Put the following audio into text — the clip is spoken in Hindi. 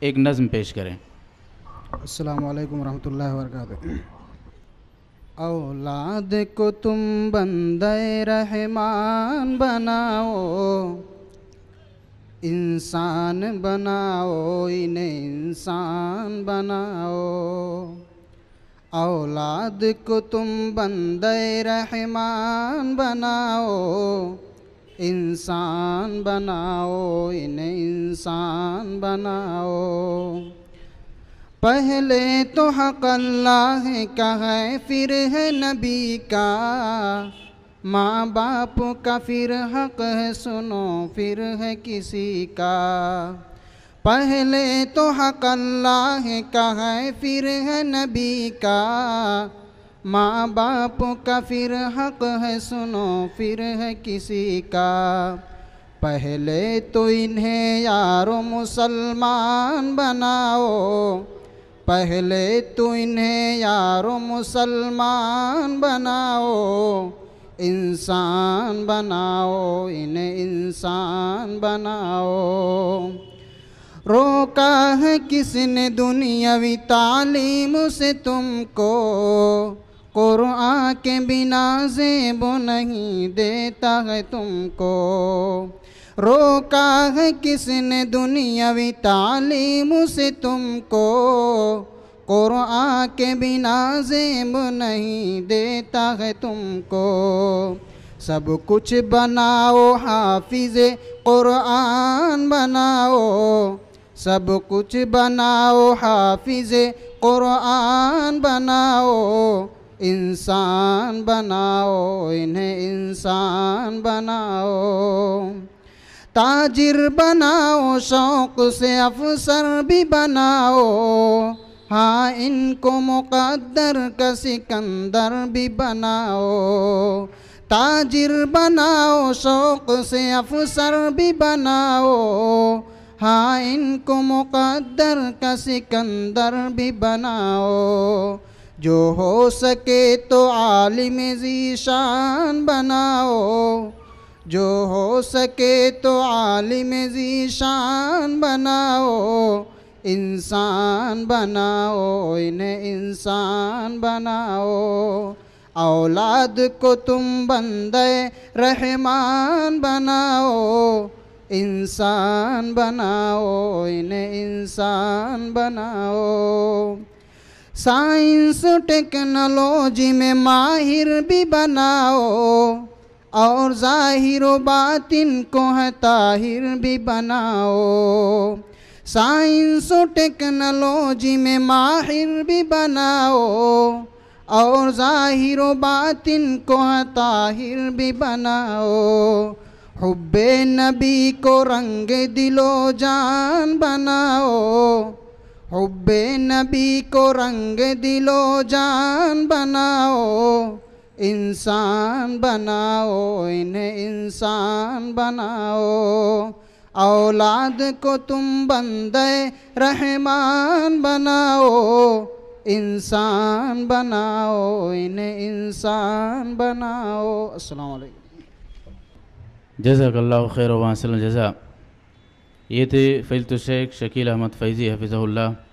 एक नज़्म पेश करें। अस्सलामु अलैकुम रहमतुल्लाहि व बरकातुहू। औलाद को तुम बंदे रहमान बनाओ, इंसान बनाओ, इन्हें इंसान बनाओ। औलाद को तुम बंदे रहमान बनाओ, इंसान बनाओ, इन्हें इंसान बनाओ। पहले तो हक़ अल्लाह का है, फिर है नबी का, माँ बाप का फिर हक़ है, सुनो फिर है किसी का। पहले तो हक़ अल्लाह का है, फिर है नबी का, माँ बाप का फिर हक़ है, सुनो फिर है किसी का। पहले तो इन्हें यारो मुसलमान बनाओ, पहले तो इन्हें यारो मुसलमान बनाओ, इंसान बनाओ, इन्हें इंसान बनाओ। रोका है किसने दुनियावी तालीम से तुमको, कुरान के बिना ज़ेब नहीं देता है तुमको। रोका है किसने दुनियावी तालीम से तुमको, कुरान के बिना ज़ेब नहीं देता है तुमको। सब कुछ बनाओ हाफिज़े कुरान बनाओ, सब कुछ बनाओ हाफिज़े कुरान बनाओ, इंसान बनाओ, इन्हें इंसान बनाओ। ताजिर बनाओ शौक़ से अफसर भी बनाओ, हाँ इनको मुक़द्दर का सिकंदर भी बनाओ। ताजिर बनाओ शौक़ से अफसर भी बनाओ, हाँ इनको मुक़द्दर का सिकंदर भी बनाओ। जो हो सके तो आलिम ज़ीशान बनाओ, जो हो सके तो आलिम ज़ीशान बनाओ, इंसान बनाओ, इन्हें इंसान बनाओ। औलाद को तुम बंदे रहमान बनाओ, इंसान बनाओ, इन्हें इंसान बनाओ। साइंस टेक्नोलॉजी में माहिर भी बनाओ, और ज़ाहिर व बातिन को है ताहिर भी बनाओ। साइंस टेक्नोलॉजी में माहिर भी बनाओ, और ज़ाहिर व बातिन को है ताहिर भी बनाओ। हुब्बे नबी को रंग दिलो जान बनाओ, हुब्बे नबी को रंग दिलो जान बनाओ, इंसान बनाओ, इन्हें इंसान बनाओ। औलाद को तुम बंदे रहमान बनाओ, इंसान बनाओ, इन्हें इंसान बनाओ। अस्सलाम वालेकुम। जज़ाकल्लाहु खैर व अहसन जज़ा। ये थे फ़ज़ीलतुश शेख शकील अहमद फ़ैज़ी हफ़िज़हुल्लाह।